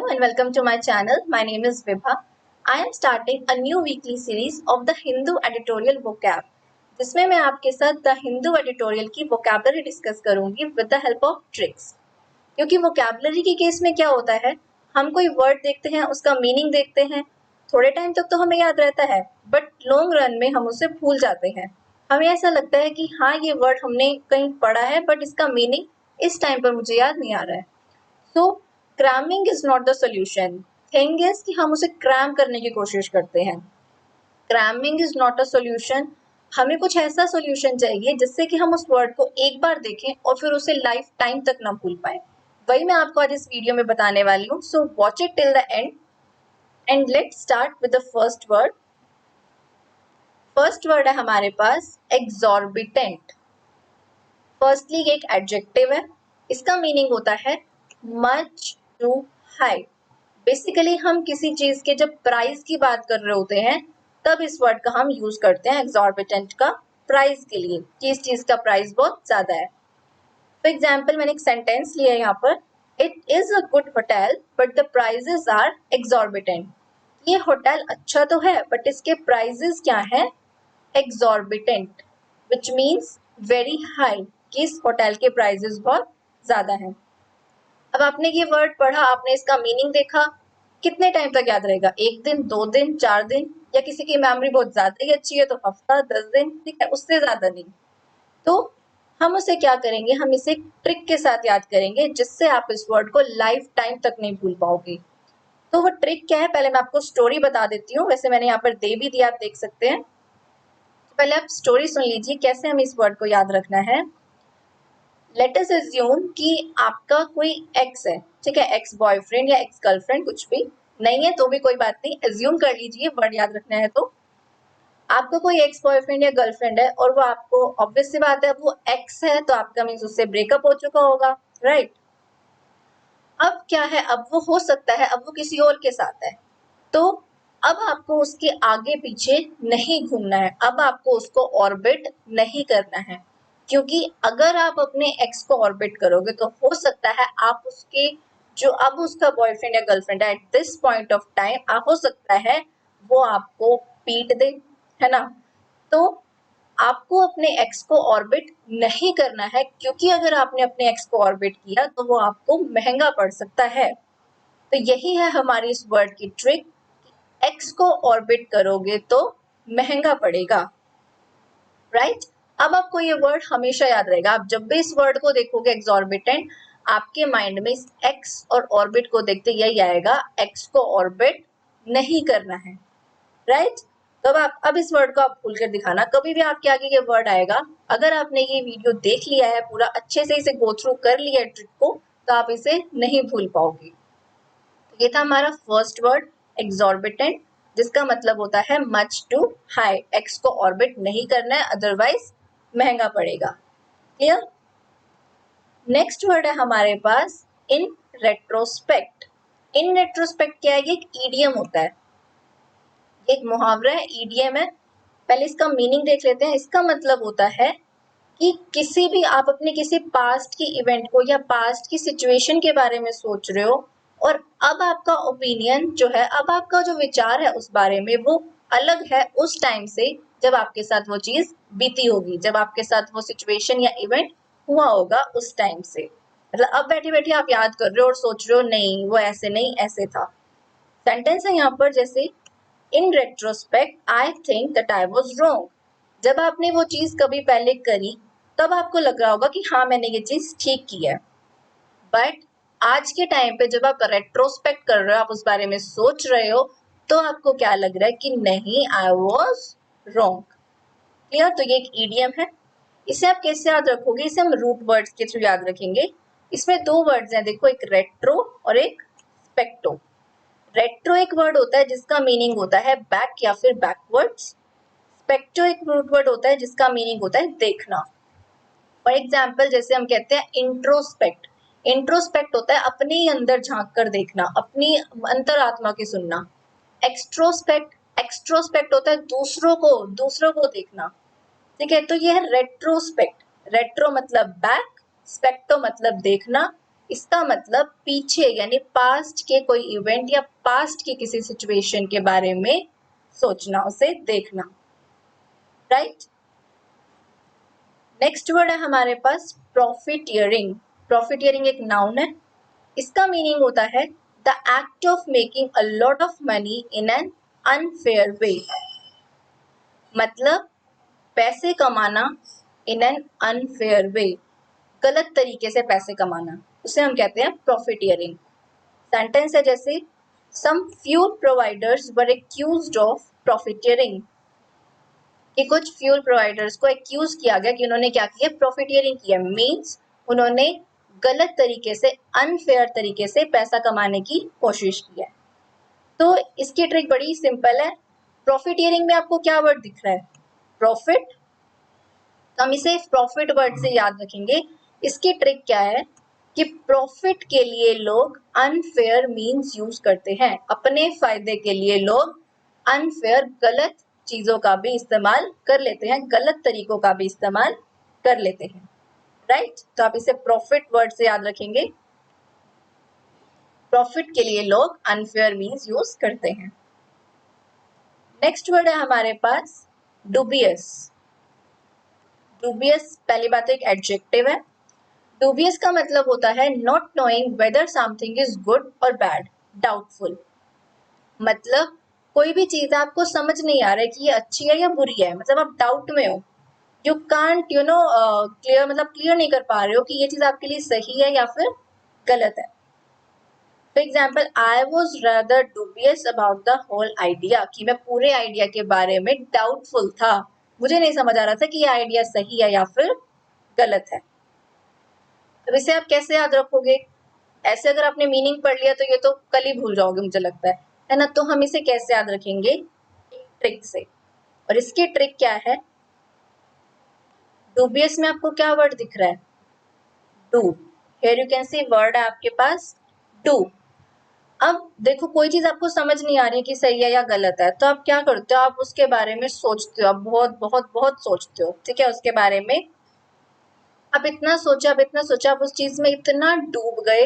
Hello and welcome to my channel. My name is Vibha. I am starting a new weekly series of the Hindu editorial vocab, जिसमें मैं आपके साथ the Hindu editorial की vocabulary discuss करूंगी with the help of tricks. क्योंकि vocabulary के case में क्या होता है, हम कोई वर्ड देखते हैं, उसका मीनिंग देखते हैं, थोड़े टाइम तक तो हमें याद रहता है, बट लॉन्ग रन में हम उसे भूल जाते हैं। हमें ऐसा लगता है कि हाँ, ये वर्ड हमने कहीं पढ़ा है, बट इसका मीनिंग इस टाइम पर मुझे याद नहीं आ रहा है। So cramming is not the solution. Thing is कि हम उसे क्रैम करने की कोशिश करते हैं। Cramming is not a solution. हमें कुछ ऐसा सोल्यूशन चाहिए जिससे कि हम उस वर्ड को एक बार देखें और फिर उसे लाइफ टाइम तक ना भूल पाए। वही मैं आपको आज इस वीडियो में बताने वाली हूँ। So watch it till the end and let's start with the first word. First word है हमारे पास एग्जॉर्बिटेंट। फर्स्टली ये एक एडजेक्टिव है। इसका मीनिंग होता है मच टू हाई। बेसिकली हम किसी चीज के जब प्राइस की बात कर रहे होते हैं तब इस वर्ड का हम यूज करते हैं एग्जॉर्बिटेंट का प्राइस के लिए, कि इस चीज का प्राइस बहुत ज्यादा है। फॉर एग्जाम्पल मैंने एक सेंटेंस लिया है यहाँ पर, it is a good hotel but the prices are exorbitant. ये होटल अच्छा तो है बट इसके प्राइजेस क्या है, exorbitant, which means very high, कि इस होटल के प्राइजेस बहुत ज्यादा हैं। अब आपने ये वर्ड पढ़ा, आपने इसका मीनिंग देखा, कितने टाइम तक याद रहेगा? 1 दिन, 2 दिन, 4 दिन, या किसी की मेमोरी बहुत ज्यादा ही अच्छी है तो हफ्ता, 10 दिन, ठीक है, उससे ज्यादा नहीं। तो हम उसे क्या करेंगे, हम इसे ट्रिक के साथ याद करेंगे जिससे आप इस वर्ड को लाइफ टाइम तक नहीं भूल पाओगे। तो वो ट्रिक क्या है, पहले मैं आपको स्टोरी बता देती हूँ। वैसे मैंने यहाँ पर दे भी दिया, आप देख सकते हैं। तो पहले आप स्टोरी सुन लीजिए कैसे हमें इस वर्ड को याद रखना है। लेट अस अज्यूम कि आपका कोई एक्स है, ठीक है, एक्स बॉयफ्रेंड या एक्स गर्लफ्रेंड, कुछ भी नहीं है तो भी कोई बात नहीं, अज्यूम कर लीजिए, वर्ड याद रखना है। तो आपका कोई एक्स बॉयफ्रेंड या गर्लफ्रेंड है और वो आपको, ऑब्वियस सी बात है, वो एक्स है तो आपका मीन्स उससे ब्रेकअप हो चुका होगा, राइट। अब क्या है, अब वो हो सकता है अब वो किसी और के साथ है, तो अब आपको उसके आगे पीछे नहीं घूमना है, अब आपको उसको ऑर्बिट नहीं करना है। क्योंकि अगर आप अपने एक्स को ऑर्बिट करोगे तो हो सकता है आप उसके, जो अब उसका बॉयफ्रेंड या गर्लफ्रेंड है at this point of time, हो सकता है वो आपको पीट दे, है ना। तो आपको अपने एक्स को ऑर्बिट नहीं करना है, क्योंकि अगर आपने अपने एक्स को ऑर्बिट किया तो वो आपको महंगा पड़ सकता है। तो यही है हमारी इस वर्ड की ट्रिक, एक्स को ऑर्बिट करोगे तो महंगा पड़ेगा, राइट। अब आपको ये वर्ड हमेशा याद रहेगा, आप जब भी इस वर्ड को देखोगे एग्जॉर्बिटेंट, आपके माइंड में इस एक्स और ऑर्बिट को देखते यही आएगा, एक्स को ऑर्बिट नहीं करना है, राइट। तब आप अब इस वर्ड को आप भूल कर दिखाना, कभी भी आपके आगे ये वर्ड आएगा, अगर आपने ये वीडियो देख लिया है पूरा, अच्छे से इसे गो थ्रू कर लिया है ट्रिक को, तो आप इसे नहीं भूल पाओगे। ये था हमारा फर्स्ट वर्ड एग्जॉर्बिटेंट, जिसका मतलब होता है मच टू हाई, एक्स को ऑर्बिट नहीं करना है अदरवाइज महंगा पड़ेगा। क्लियर। नेक्स्ट वर्ड है हमारे पास इन रेट्रोस्पेक्ट। इन रेट्रोस्पेक्ट क्या है, ये एक ईडियम होता है, एक मुहावरा है, ईडियम है। पहले इसका मीनिंग देख लेते हैं। इसका मतलब होता है कि किसी भी, आप अपने किसी पास्ट की इवेंट को या पास्ट की सिचुएशन के बारे में सोच रहे हो और अब आपका ओपिनियन जो है, अब आपका जो विचार है उस बारे में वो अलग है उस टाइम से जब आपके साथ वो चीज बीती होगी, जब आपके साथ वो सिचुएशन या इवेंट हुआ होगा उस टाइम से। मतलब अब बैठे बैठे आप याद कर रहे हो और सोच रहे हो नहीं वो ऐसे नहीं ऐसे था। सेंटेंस है यहाँ पर जैसे, इन retrospect I think that I was wrong. जब आपने वो चीज कभी पहले करी तब आपको लग रहा होगा कि हाँ मैंने ये चीज ठीक की है, बट आज के टाइम पे जब आप रेट्रोस्पेक्ट कर रहे हो, आप उस बारे में सोच रहे हो, तो आपको क्या लग रहा है कि नहीं, आई वाज रॉन्ग। क्लियर। तो ये एक ईडियम है। इसे आप कैसे याद रखोगे, इसे हम रूट वर्ड्स के थ्रू याद रखेंगे। इसमें 2 वर्ड्स हैं, देखो, एक रेट्रो और एक स्पेक्टो। रेट्रो एक वर्ड होता है जिसका मीनिंग होता है बैक या फिर बैकवर्ड्स। स्पेक्टो एक रूट वर्ड होता है जिसका मीनिंग होता है देखना। फॉर एग्जाम्पल जैसे हम कहते हैं इंट्रोस्पेक्ट। इंट्रोस्पेक्ट होता है अपने ही अंदर झांक कर देखना, अपनी अंतरात्मा की सुनना। एक्सट्रोस्पेक्ट होता है दूसरों को देखना, ठीक है। तो ये है रेट्रोस्पेक्ट। रेट्रो मतलब बैक, स्पेक्टो मतलब देखना, इसका मतलब पीछे यानी पास्ट के कोई इवेंट या पास्ट की किसी सिचुएशन के बारे में सोचना, उसे देखना, राइट। नेक्स्ट वर्ड है हमारे पास प्रॉफिटियरिंग। प्रॉफिटियरिंग एक नाउन है। इसका मीनिंग होता है the act of making a lot of money in an unfair way. मतलब पैसे कमाना इन एन अनफेयर वे, गलत तरीके से पैसे कमाना, उसे हम कहते हैं प्रॉफिटियरिंग। सेंटेंस है जैसे some fuel providers were accused of profiteering, कि कुछ फ्यूल प्रोवाइडर्स को एक्यूज किया गया कि उन्होंने क्या किया, प्रॉफिटियरिंग किया। मींस उन्होंने गलत तरीके से, अनफेयर तरीके से पैसा कमाने की कोशिश की है। तो इसकी ट्रिक बड़ी सिंपल है। प्रॉफिटियरिंग में आपको क्या वर्ड दिख रहा है, प्रॉफिट, तो हम इसे प्रॉफिट वर्ड से याद रखेंगे। इसकी ट्रिक क्या है कि प्रॉफिट के लिए लोग अनफेयर मीन्स यूज करते हैं, अपने फायदे के लिए लोग अनफेयर, गलत चीजों का भी इस्तेमाल कर लेते हैं, गलत तरीकों का भी इस्तेमाल कर लेते हैं, राइट। तो आप इसे प्रॉफिट वर्ड से याद रखेंगे, प्रॉफिट के लिए लोग अनफेयर मीन्स यूज करते हैं। नेक्स्ट वर्ड है हमारे पास डुबियस। डुबियस पहली बात एक एडजेक्टिव है। डुबियस का मतलब होता है not knowing whether something is good और बैड, डाउटफुल। मतलब कोई भी चीज आपको समझ नहीं आ रहा है कि ये अच्छी है या बुरी है, मतलब आप डाउट में हो, यू कांट क्लियर, मतलब क्लियर नहीं कर पा रहे हो कि ये चीज आपके लिए सही है या फिर गलत है। For example I was rather dubious about the whole idea, कि मैं पूरे आइडिया के बारे में डाउटफुल था, मुझे नहीं समझ आ रहा था कि ये आइडिया सही है या फिर गलत है। अब इसे आप कैसे याद रखोगे, ऐसे अगर आपने मीनिंग पढ़ लिया तो ये तो कल ही भूल जाओगे मुझे लगता है ना। तो हम इसे कैसे याद रखेंगे, ट्रिक से। और इसकी ट्रिक क्या है, डूबियस में आपको क्या वर्ड दिख रहा है, do. Here you can see word है आपके पास डू। अब देखो कोई चीज आपको समझ नहीं आ रही कि सही है या गलत है, तो आप क्या करते हो, आप उसके बारे में सोचते हो, आप बहुत बहुत बहुत सोचते हो, ठीक है, उसके बारे में आप इतना सोचा, आप इतना सोचा, आप उस चीज में इतना डूब गए,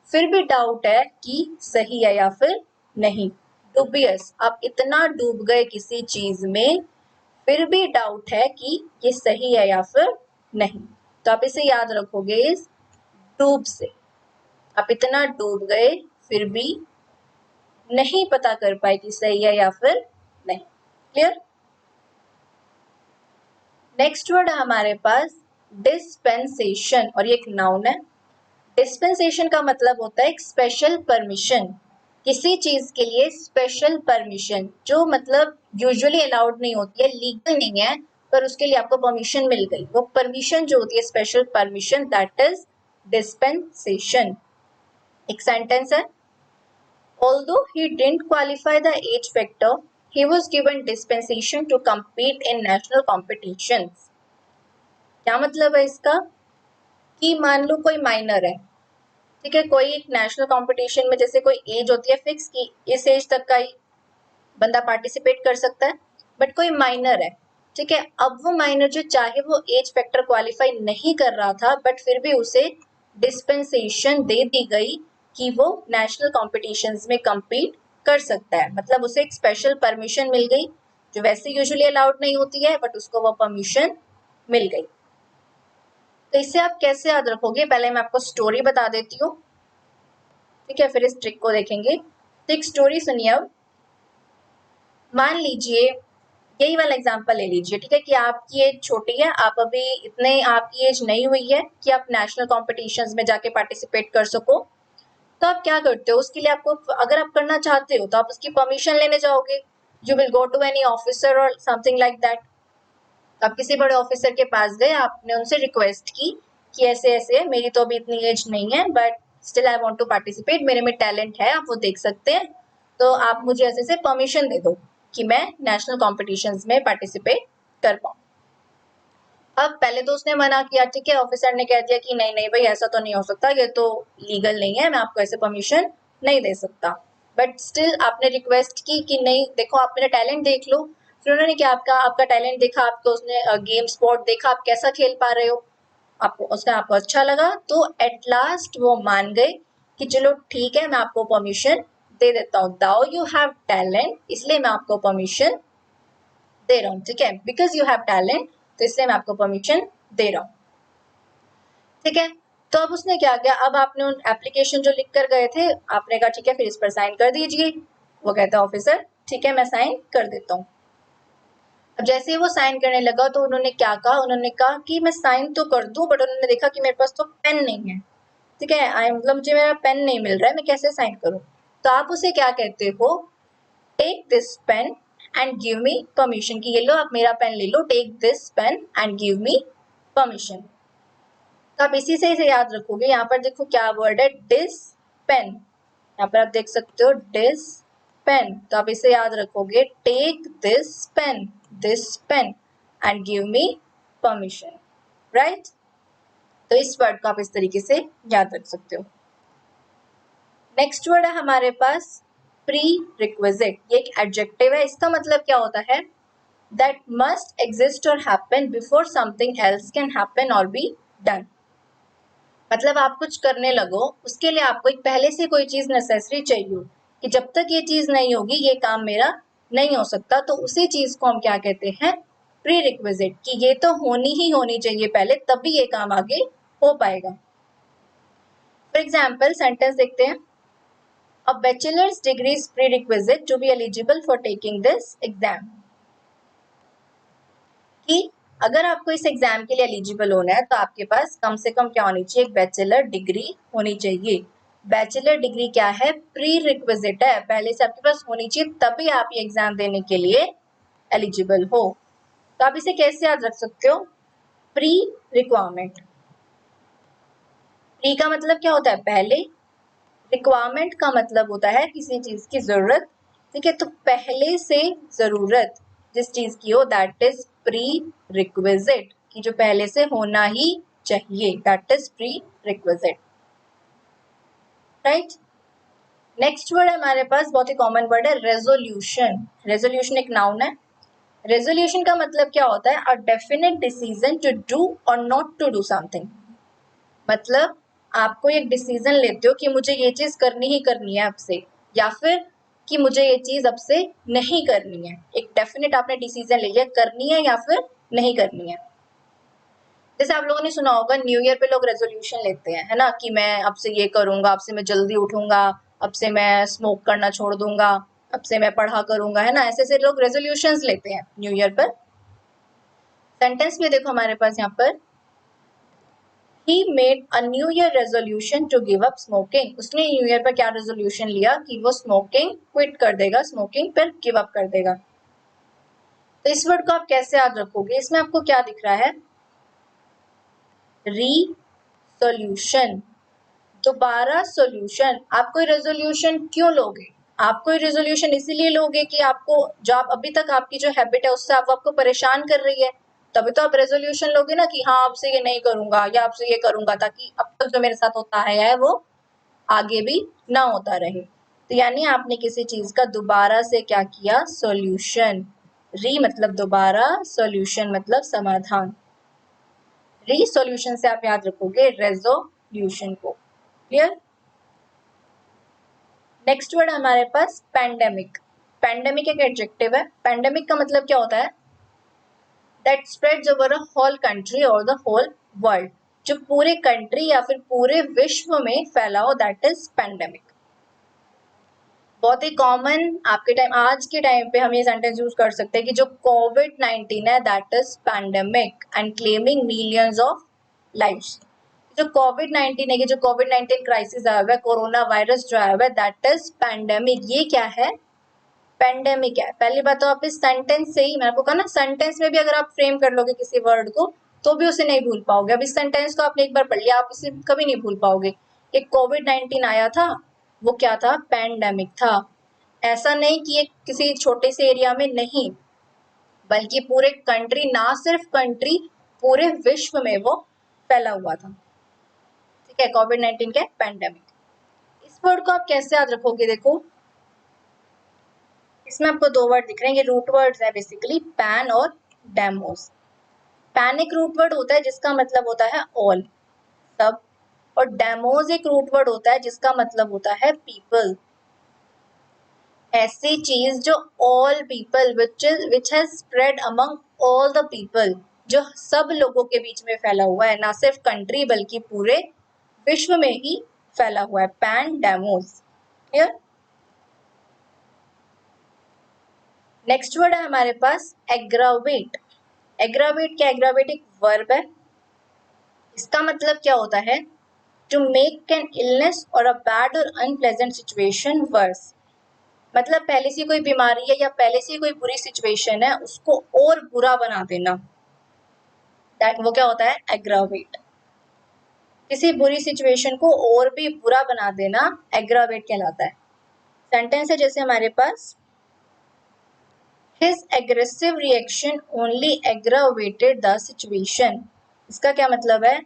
फिर भी डाउट है कि सही है या फिर नहीं। डुबियस, आप इतना डूब गए किसी चीज में, फिर भी डाउट है कि ये सही है या फिर नहीं, तो आप इसे याद रखोगे इस डूब से। आप इतना डूब गए फिर भी नहीं पता कर पाए कि सही है या फिर नहीं। क्लियर। नेक्स्ट वर्ड है हमारे पास डिस्पेंसेशन, और ये एक नाउन है। डिस्पेंसेशन का मतलब होता है एक स्पेशल परमिशन, किसी चीज के लिए स्पेशल परमिशन, जो मतलब यूजुअली अलाउड नहीं होती है, लीगल नहीं है, पर उसके लिए आपको परमिशन मिल गई। वो परमिशन जो होती है special permission, that is dispensation. एक सेंटेंस है, although he didn't qualify the age factor, he was given dispensation to compete in national competitions। क्या मतलब है इसका, कि मान लो कोई माइनर है, ठीक है, कोई एक नेशनल कंपटीशन में जैसे कोई एज होती है फिक्स की, इस एज तक का ही बंदा पार्टिसिपेट कर सकता है, बट कोई माइनर है, ठीक है। अब वो माइनर जो चाहे वो एज फैक्टर क्वालिफाई नहीं कर रहा था, बट फिर भी उसे डिस्पेंसेशन दे दी गई कि वो नेशनल कॉम्पिटिशन्स में compete कर सकता है, मतलब उसे एक स्पेशल परमिशन मिल गई, जो वैसे यूजुअली अलाउड नहीं होती है, बट उसको वो परमिशन मिल गई। तो इसे आप कैसे याद रखोगे, पहले मैं आपको स्टोरी बता देती हूँ, ठीक है, फिर इस ट्रिक को देखेंगे। तो एक स्टोरी सुनिए। अब मान लीजिए यही वाला एग्जांपल ले लीजिए, ठीक है, कि आपकी एज छोटी है, आप अभी इतने, आपकी एज नहीं हुई है कि आप नेशनल कॉम्पिटिशन्स में जाके पार्टिसिपेट कर सको। तो आप क्या करते हो, उसके लिए आपको, अगर आप करना चाहते हो तो आप उसकी परमिशन लेने जाओगे, you will go to any officer और समथिंग लाइक दैट। आप किसी बड़े ऑफिसर के पास गए, आपने उनसे रिक्वेस्ट की कि ऐसे ऐसे है, मेरी तो अभी इतनी एज नहीं है, but still I want to participate, मेरे में टैलेंट है, आप वो देख सकते हैं, तो आप मुझे ऐसे से परमिशन दे दो कि मैं नेशनल कॉम्पिटिशन्स में पार्टिसिपेट कर पाऊँ। अब पहले तो उसने मना किया, ठीक है, ऑफिसर ने कह दिया कि नहीं नहीं भाई, ऐसा तो नहीं हो सकता, ये तो लीगल नहीं है, मैं आपको ऐसे परमिशन नहीं दे सकता। बट स्टिल आपने रिक्वेस्ट की कि नहीं देखो, आप मेरा टैलेंट देख लो। फिर उन्होंने क्या, आपका आपका टैलेंट देखा, आपको उसने गेम स्पोर्ट देखा, आप कैसा खेल पा रहे हो, आपको अच्छा लगा, तो एट लास्ट वो मान गए कि चलो ठीक है, मैं आपको परमिशन दे देता हूँ। दाओ यू हैव टैलेंट, इसलिए मैं आपको परमिशन दे रहा हूँ, ठीक है, बिकॉज यू हैव टैलेंट, तो इसलिए मैं आपको परमिशन दे रहा हूँ, ठीक है। तो अब उसने क्या किया, अब आपने उन एप्लीकेशन जो लिख कर गए थे, आपने कहा ठीक है फिर इस पर साइन कर दीजिए। वो कहता है ऑफिसर ठीक है मैं साइन कर देता हूँ। अब जैसे ही वो साइन करने लगा तो उन्होंने क्या कहा, उन्होंने कहा कि मैं साइन तो कर दूं, बट उन्होंने देखा कि मेरे पास तो पेन नहीं है, ठीक है, मतलब मुझे मेरा पेन नहीं मिल रहा है, मैं कैसे साइन करूं। तो आप उसे क्या कहते हो, take this pen and give me permission, कि ये लो आप मेरा पेन ले लो, take this pen and give me permission. तो आप इसी से इसे याद रखोगे। यहाँ पर देखो क्या वर्ड है, डिस पेन, यहाँ पर आप देख सकते हो डिस पेन, तो आप इसे याद रखोगे, take this pen and give me permission, right. तो इस वर्ड को आप इस तरीके से याद रख सकते हो। नेक्स्ट वर्ड है हमारे पास प्री रिक्विजिट, ये एक एडजेक्टिव है। इसका मतलब क्या होता है, दैट मस्ट एग्जिस्ट और happen before something else can happen और बी डन। मतलब आप कुछ करने लगो, उसके लिए आपको एक पहले से कोई चीज नेसेसरी चाहिए कि जब तक ये चीज नहीं होगी ये काम मेरा नहीं हो सकता, तो उसी चीज को हम क्या कहते हैं, प्री रिक्विजिट, कि ये तो होनी ही होनी चाहिए पहले, तभी ये काम आगे हो पाएगा। फॉर एग्जाम्पल सेंटेंस देखते हैं, a bachelor's degree is prerequisite to be eligible for taking this exam, कि अगर आपको इस एग्जाम के लिए एलिजिबल होना है तो आपके पास कम से कम क्या होनी चाहिए, एक बैचलर डिग्री होनी चाहिए। बैचलर डिग्री क्या है, प्री रिक्विजिट है, पहले से आपके पास होनी चाहिए, तभी आप ये एग्जाम देने के लिए एलिजिबल हो। तो आप इसे कैसे याद रख सकते हो, प्री रिक्वायरमेंट। प्री का मतलब क्या होता है, पहले, रिक्वायरमेंट का मतलब होता है किसी चीज की जरूरत, ठीक है, तो पहले से जरूरत जिस चीज की हो, दैट इज प्री रिक्विजिट, कि जो पहले से होना ही चाहिए, that is prerequisite, right. Next word है हमारे पास, बहुत ही कॉमन वर्ड है, रेजोल्यूशन। रेजोल्यूशन एक नाउन है। रेजोल्यूशन का मतलब क्या होता है, a definite decision to do और नॉट टू डू समथिंग। मतलब आपको एक डिसीजन लेते हो कि मुझे ये चीज करनी ही करनी है अब से, या फिर कि मुझे ये चीज अब से नहीं करनी है। एक डेफिनेट आपने डिसीजन ले लिया, करनी है या फिर नहीं करनी है। जैसे आप लोगों ने सुना होगा न्यू ईयर पे लोग रेजोल्यूशन लेते हैं, है ना, कि मैं अब से ये करूंगा, अब से मैं जल्दी उठूंगा, अब से मैं स्मोक करना छोड़ दूंगा, अब से मैं पढ़ा करूंगा, है ना, ऐसे ऐसे लोग रेजोल्यूशंस लेते हैं न्यू ईयर पर। सेंटेंस में देखो हमारे पास यहाँ पर, He made a New Year resolution to give up smoking. उसने न्यू ईयर पर क्या रेजोल्यूशन लिया कि वो स्मोकिंग क्विट कर देगा, स्मोकिंग पर गिव अप कर देगा। तो इस वर्ड को आप कैसे याद रखोगे, इसमें आपको क्या दिख रहा है, री सोल्यूशन, दोबारा सोल्यूशन। आप कोई रेजोल्यूशन क्यों लोगे, आप कोई रेजोल्यूशन इसीलिए लोगे कि आपको जो आप अभी तक आपकी जो हैबिट है उससे आपको परेशान कर रही है, तभी तो आप रेजोल्यूशन लोगे ना, कि हाँ आपसे ये नहीं करूंगा या आपसे ये करूंगा, ताकि अब तक जो मेरे साथ होता है वो आगे भी ना होता रहे। तो यानी आपने किसी चीज का दोबारा से क्या किया, सॉल्यूशन। री मतलब दोबारा, सॉल्यूशन मतलब समाधान। री सॉल्यूशन से आप याद रखोगे रेजोल्यूशन को, क्लियर। नेक्स्ट वर्ड हमारे पास पैंडेमिक। पैंडेमिक एक एडजेक्टिव है। पैंडेमिक का मतलब क्या होता है, that spreads over a whole country और द होल वर्ल्ड, जो पूरे कंट्री या फिर पूरे विश्व में फैला हो, दैट इज पैंडेमिक। बहुत ही कॉमन आपके टाइम, आज के टाइम पे हम ये सेंटेंस यूज कर सकते हैं कि जो कोविड-19 है that is pandemic and claiming millions of lives. जो कोविड-19 है, जो कोविड-19 क्राइसिस आया हुआ है, कोरोना वायरस जो आया हुआ है, दैट इज पैंडेमिक। ये क्या है, पैंडेमिक है। पहली बात तो आप इस सेंटेंस से ही, मैं आपको कहा ना, सेंटेंस में भी अगर आप फ्रेम कर लोगे किसी वर्ड को तो भी उसे नहीं भूल पाओगे। अब इस सेंटेंस को आपने एक बार पढ़ लिया, आप इसे कभी नहीं भूल पाओगे। एक कोविड-19 आया था, वो क्या था, पैंडेमिक था। ऐसा नहीं कि एक किसी छोटे से एरिया में नहीं, बल्कि पूरे कंट्री, ना सिर्फ कंट्री, पूरे विश्व में वो फैला हुआ था, ठीक है, कोविड-19 के पैंडेमिक। इस वर्ड को आप कैसे याद रखोगे, देखो इसमें आपको दो वर्ड दिख रहे हैं, ये रूट वर्ड्स है बेसिकली, पैन और डेमोस। पैनिक रूट वर्ड होता है जिसका मतलब होता है ऑल, सब, और डेमोज एक रूट वर्ड होता है जिसका मतलब होता है पीपल। ऐसी चीज जो all people which has spread among all the people, जो सब लोगों के बीच में फैला हुआ है, ना सिर्फ कंट्री बल्कि पूरे विश्व में ही फैला हुआ है। पैंडेमोस। क्लियर? नेक्स्ट वर्ड है हमारे पास एग्रावेट। एग्रावेट क्या? एग्रावेट एक वर्ब है। इसका मतलब क्या होता है? टू मेक एन इलनेस और अ बैड और अनप्लेजेंट सिचुएशन वर्स। मतलब पहले से कोई बीमारी है या पहले से कोई बुरी सिचुएशन है उसको और बुरा बना देना, दैट वो क्या होता है? एग्रावेट। किसी बुरी सिचुएशन को और भी बुरा बना देना एग्रावेट कहलाता है। सेंटेंस है जैसे हमारे पास, His aggressive reaction only aggravated the situation। इसका क्या मतलब है?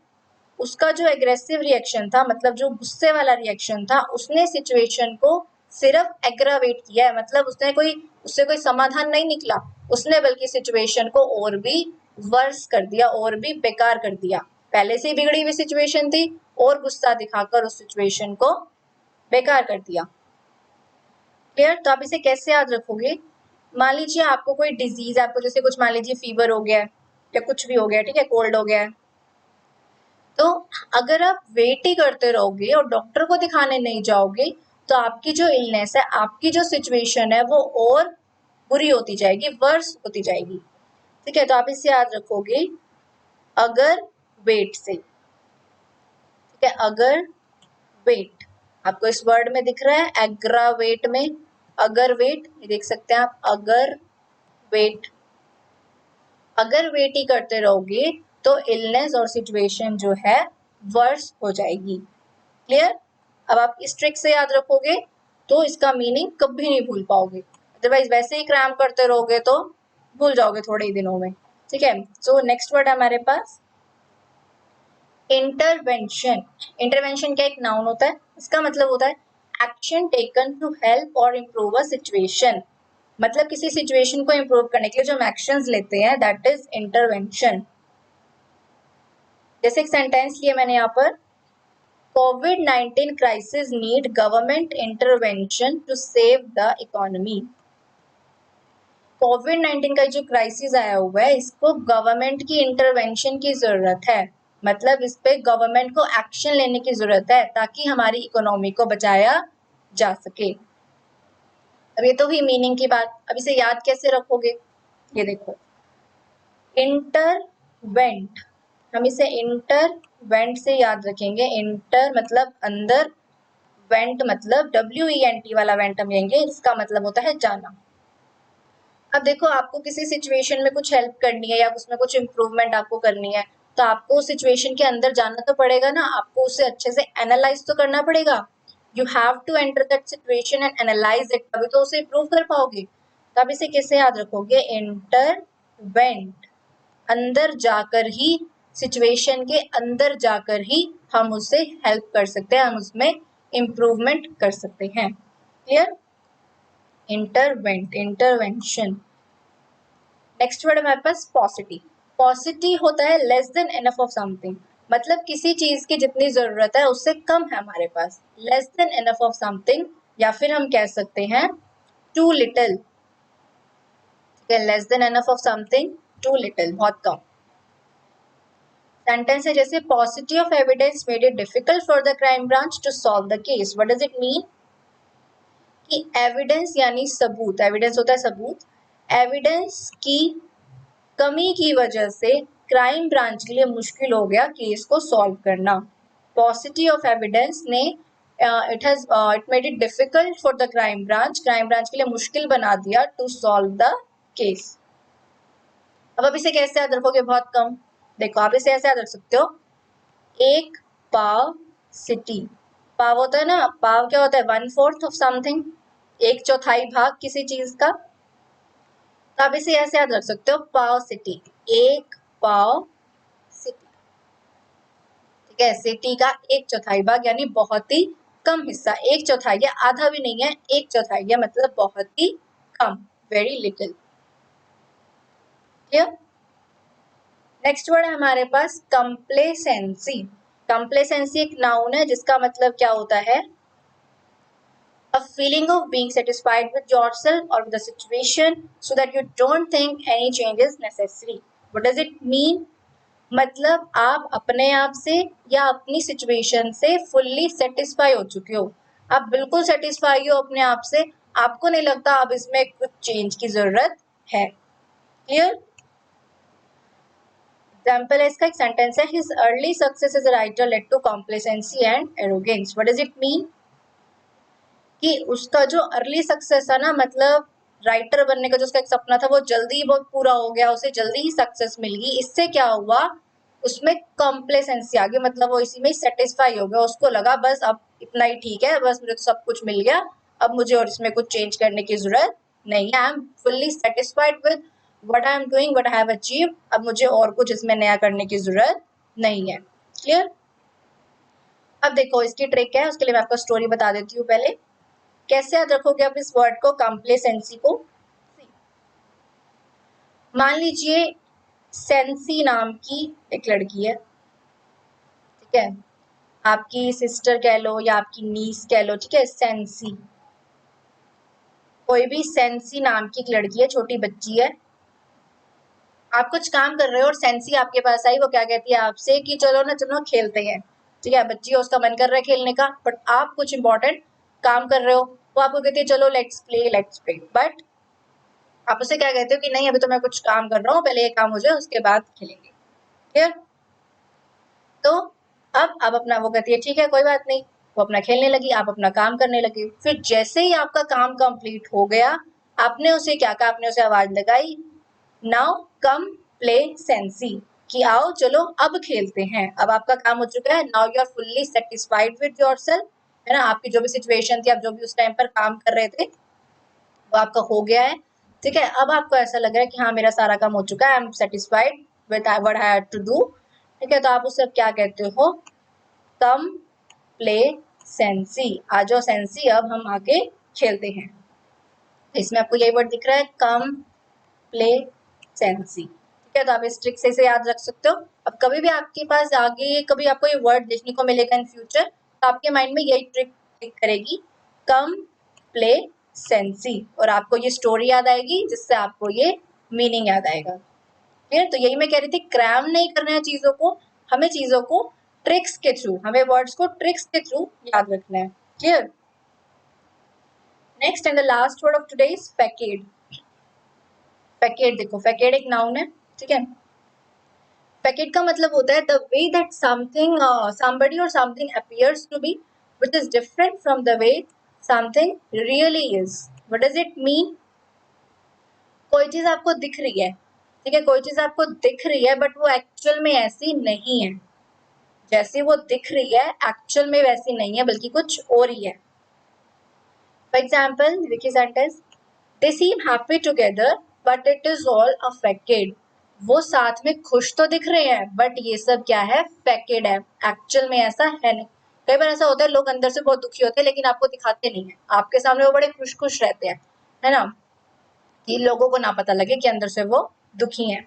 उसका जो एग्रेसिव रिएक्शन था, मतलब जो गुस्से वाला रिएक्शन था, उसने सिचुएशन को सिर्फ एग्रावेट किया है, मतलब उससे कोई समाधान नहीं निकला, उसने बल्कि सिचुएशन को और भी वर्स कर दिया, और भी बेकार कर दिया। पहले से ही बिगड़ी हुई सिचुएशन थी और गुस्सा दिखाकर उस सिचुएशन को बेकार कर दिया। क्लियर? तो आप इसे कैसे याद रखोगे? मान लीजिए आपको कोई डिजीज, आपको जैसे कुछ मान लीजिए फीवर हो गया है या कुछ भी हो गया, ठीक है, कोल्ड हो गया है, तो अगर आप वेट ही करते रहोगे और डॉक्टर को दिखाने नहीं जाओगे तो आपकी जो इलनेस है, आपकी जो सिचुएशन है वो और बुरी होती जाएगी, वर्स होती जाएगी। ठीक है, तो आप इसे याद रखोगे, अगर वेट से। ठीक है, अगर वेट आपको इस वर्ड में दिख रहा है, एग्रावेट में अगर वेट, ये देख सकते हैं आप, अगर वेट, अगर वेट ही करते रहोगे तो इलनेस और सिचुएशन जो है वर्स हो जाएगी। क्लियर? अब आप इस ट्रिक से याद रखोगे तो इसका मीनिंग कभी नहीं भूल पाओगे, अदरवाइज वैसे ही क्रैम करते रहोगे तो भूल जाओगे थोड़े ही दिनों में। ठीक है, सो नेक्स्ट वर्ड है हमारे पास इंटरवेंशन। इंटरवेंशन क्या? एक नाउन होता है, इसका मतलब होता है एक्शन टेकन टू हेल्प और इम्प्रूव अ सिचुएशन। मतलब किसी सिचुएशन को इम्प्रूव करने के लिए जो हम एक्शंस लेते हैं, दैट इज इंटरवेंशन। जैसे एक सेंटेंस लिया मैंने यहाँ पर, COVID-19 crisis need government intervention to save the economy। कोविड-19 का जो क्राइसिस आया हुआ है, इसको गवर्नमेंट की इंटरवेंशन की जरूरत है, मतलब इस पे गवर्नमेंट को एक्शन लेने की जरूरत है ताकि हमारी इकोनॉमी को बचाया जा सके। अब ये तो हुई मीनिंग की बात, अब इसे याद कैसे रखोगे? ये देखो, इंटरवेंट, हम इसे इंटरवेंट से याद रखेंगे। इंटर मतलब अंदर, वेंट मतलब WENT वाला वेंट हम लेंगे, इसका मतलब होता है जाना। अब देखो, आपको किसी सिचुएशन में कुछ हेल्प करनी है या उसमें कुछ इम्प्रूवमेंट आपको करनी है, तो आपको उस सिचुएशन के अंदर जाना तो पड़ेगा ना, आपको उसे अच्छे से एनालाइज तो करना पड़ेगा। You have to enter that situation and analyse it, तभी तो उसे इम्प्रूव कर पाओगे। तो आप इसे कैसे याद रखोगे? इंटरवेंट, अंदर जाकर ही, सिचुएशन के अंदर जाकर ही हम उससे हेल्प कर सकते हैं, हम उसमें इम्प्रूवमेंट कर सकते हैं। क्लियर? इंटरवेंट, इंटरवेंशन। नेक्स्ट वर्ड हमारे पास पॉसिटी। पॉसिटी होता है less than enough of something, मतलब किसी चीज की जितनी जरूरत है उससे कम है हमारे पास, less than enough of something, या फिर हम कह सकते हैं too little. Less than enough of something, too little, बहुत कम। सेंटेंस है जैसे, paucity of evidence made it difficult for the crime branch to solve the case। What does it mean? कि एविडेंस यानी सबूत, एविडेंस होता है सबूत, एविडेंस की कमी की वजह से क्राइम ब्रांच के लिए मुश्किल हो गया केस को सॉल्व करना। paucity of evidence ने it made it difficult for the crime branch के लिए मुश्किल बना दिया to solve the case। अब आप इसे कैसे याद रखोगे? बहुत कम। देखो, आप इसे ऐसे याद रख सकते हो, एक पाव सिटी। पाव होता है ना, पाव क्या होता है? 1/4 ऑफ समथिंग, एक चौथाई भाग किसी चीज का। तो आप इसे ऐसे याद रख सकते हो, पाव सिटी, एक पाव सिटी। ठीक है, सिटी का एक चौथाई भाग यानी बहुत ही कम हिस्सा, एक चौथाई है, आधा भी नहीं है, एक चौथाई है, मतलब बहुत ही कम, very little. Clear? Next word है हमारे पास कंप्लेसेंसी। कंप्लेसेंसी एक नाउन है जिसका मतलब क्या होता है, a feeling of being satisfied with yourself or with the situation so that you don't think any change is necessary. What does it mean? मतलब आप अपने आप से या अपनी सिचुएशन से फुल्ली सेटिस्फाई हो चुके हो, आप बिल्कुल सेटिस्फाई हो अपने आप से, आपको नहीं लगता अब इसमें कुछ चेंज की जरूरत है। क्लियर? एग्जाम्पल है इसका, एक सेंटेंस है, his early success as a writer led to complacency and arrogance. What does it mean? कि उसका जो अर्ली सक्सेस है ना, मतलब राइटर बनने का जो उसका एक सपना था वो जल्दी ही बहुत पूरा हो गया, उसे जल्दी ही सक्सेस मिल गई। इससे क्या हुआ, उसमें कॉम्प्लेसेंसी आ गई, मतलब वो इसी में सेटिस्फाई हो गया, उसको लगा बस अब इतना ही ठीक है, बस मुझे तो सब कुछ मिल गया, अब मुझे और इसमें कुछ चेंज करने की जरूरत नहीं है। I am fully satisfied with what I am doing, what I have achieved, अब मुझे और कुछ इसमें नया करने की जरूरत नहीं है। क्लियर? अब देखो इसकी ट्रिक है, उसके लिए मैं आपको स्टोरी बता देती हूँ। पहले कैसे याद रखोगे आप इस वर्ड को, कॉम्प्लेसेंसी को? मान लीजिए सेंसी नाम की एक लड़की है, ठीक है, आपकी सिस्टर कह लो या आपकी नीस कह लो, ठीक है, सेंसी, कोई भी सेंसी नाम की एक लड़की है, छोटी बच्ची है, आप कुछ काम कर रहे हो और सेंसी आपके पास आई, वो क्या कहती है आपसे कि चलो ना, चलो खेलते हैं, ठीक है, बच्ची है उसका मन कर रहा है खेलने का, बट आप कुछ इंपॉर्टेंट काम कर रहे हो, वो आपको कहती है चलो लेट्स प्ले, बट आप उसे क्या कहते हो कि नहीं अभी तो मैं कुछ काम कर रहा हूँ, पहले ये काम हो जाए उसके बाद खेलेंगे। क्लियर? तो अब अपना वो कहती है ठीक है कोई बात नहीं, वो अपना खेलने लगी, आप अपना काम करने लगे। फिर जैसे ही आपका काम कंप्लीट हो गया, आपने उसे क्या कहा, आपने उसे आवाज लगाई, नाउ कम प्ले सेंसी, कि आओ चलो अब खेलते हैं, अब आपका काम हो चुका है, now you are fully satisfied with yourself, है ना, आपकी जो भी सिचुएशन थी, आप जो भी उस टाइम पर काम कर रहे थे वो आपका हो गया है, ठीक है, अब आपको ऐसा लग रहा है कि हाँ मेरा सारा काम हो चुका है, I am satisfied with what I had to do, ठीक है, तो आप उसे अब क्या कहते हो, कम प्ले सेंसी, आ जाओ सेंसी अब हम आके खेलते हैं। इसमें आपको यही वर्ड दिख रहा है, कम प्ले सेंसी, ठीक है, तो आप इस ट्रिक से इसे याद रख सकते हो। अब कभी भी आपके पास आगे कभी आपको ये वर्ड देखने को मिलेगा इन फ्यूचर, तो आपके माइंड में यही ट्रिक क्लिक करेगी, कम प्ले सेंसी, और आपको ये स्टोरी याद आएगी जिससे आपको ये मीनिंग याद आएगा। क्लियर? तो यही मैं कह रही थी, क्रैम नहीं करना है चीजों को, हमें चीजों को ट्रिक्स के थ्रू, हमें वर्ड्स को ट्रिक्स के थ्रू याद रखना है। Clear? Next and the last word of today is facade. Facade देखो, फैकेड एक नाउन है, ठीक है, फैकेड का मतलब होता है the way that something somebody or something appears to be which is different from the way something really is. What does it mean? कोई चीज आपको दिख रही है, ठीक है, कोई चीज आपको दिख रही है बट वो एक्चुअल में ऐसी नहीं है, जैसी वो दिख रही है एक्चुअल में वैसी नहीं है, बल्कि कुछ और ही है। फॉर एग्जाम्पल देखिए sentence, they seem happy together but it is all a facade, वो साथ में खुश तो दिख रहे हैं बट ये सब क्या है, फैकेड है, एक्चुअल में ऐसा है नहीं। कई बार ऐसा होता है लोग अंदर से बहुत दुखी होते हैं लेकिन आपको दिखाते नहीं है, आपके सामने वो बड़े खुश खुश रहते हैं, है ना, कि लोगों को ना पता लगे कि अंदर से वो दुखी हैं।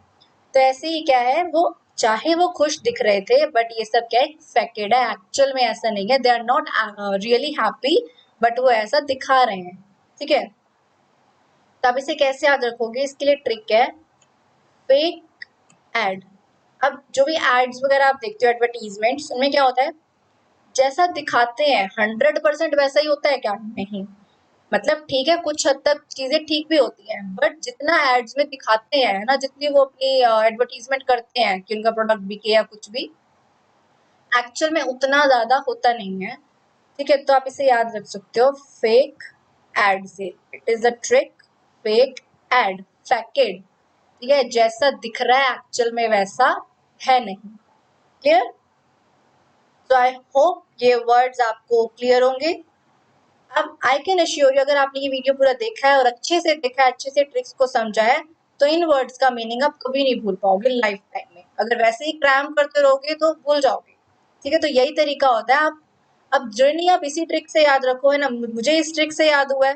तो ऐसे ही क्या है, वो चाहे वो खुश दिख रहे थे बट ये सब क्या है, फैकेड है, एक्चुअल में ऐसा नहीं है, they are not really happy but वो ऐसा दिखा रहे हैं। ठीक है, तब इसे कैसे याद रखोगे, इसके लिए ट्रिक है फेक एड। अब जो भी एड्स वगैरह आप देखते हो, एडवर्टीजमेंट्स, उनमें क्या होता है, जैसा दिखाते हैं 100% वैसा ही होता है क्या, नहीं, मतलब ठीक है कुछ हद तक चीजें ठीक भी होती हैं बट जितना एड्स में दिखाते हैं ना, जितनी वो अपनी एडवर्टीजमेंट करते हैं कि उनका प्रोडक्ट बिके या कुछ भी, एक्चुअल में उतना ज्यादा होता नहीं है। ठीक है, तो आप इसे याद रख सकते हो फेक एड से, it is a trick, fake aid, facade, ठीक है, जैसा दिख रहा है एक्चुअल में वैसा है नहीं। क्लियर? तो आई होप ये वर्ड्स आपको क्लियर होंगे। अब आई कैन अश्योर यू, अगर आपने ये वीडियो पूरा देखा है और अच्छे से देखा है, अच्छे से ट्रिक्स को समझा है, तो इन वर्ड्स का मीनिंग आप कभी नहीं भूल पाओगे लाइफ टाइम में। अगर वैसे ही क्रैम करते रहोगे तो भूल जाओगे। ठीक है, तो यही तरीका होता है। आप अब जर्नी आप इसी ट्रिक से याद रखो, है ना, मुझे इस ट्रिक से याद हुआ है,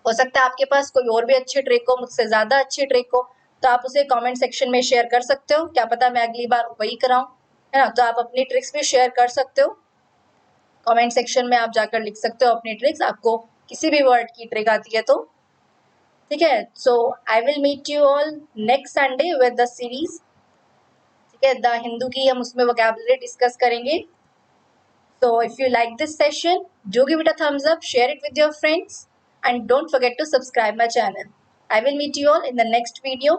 हो सकता है आपके पास कोई और भी अच्छी ट्रिक हो, मुझसे ज्यादा अच्छी ट्रिक हो, तो आप उसे कमेंट सेक्शन में शेयर कर सकते हो, क्या पता मैं अगली बार वही कराऊं, है ना। तो आप अपनी ट्रिक्स भी शेयर कर सकते हो, कमेंट सेक्शन में आप जाकर लिख सकते हो अपनी ट्रिक्स, आपको किसी भी वर्ड की ट्रिक आती है तो, ठीक है। So I will meet you all next Sunday with the series, ठीक है, द हिंदू की हम उसमें वोकैबुलरी डिस्कस करेंगे। So if you like this session, do give it a thumbs up, share it with your friends, and don't forget to subscribe my channel. I will meet you all in the next video.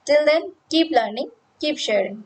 Till then, keep learning, keep sharing.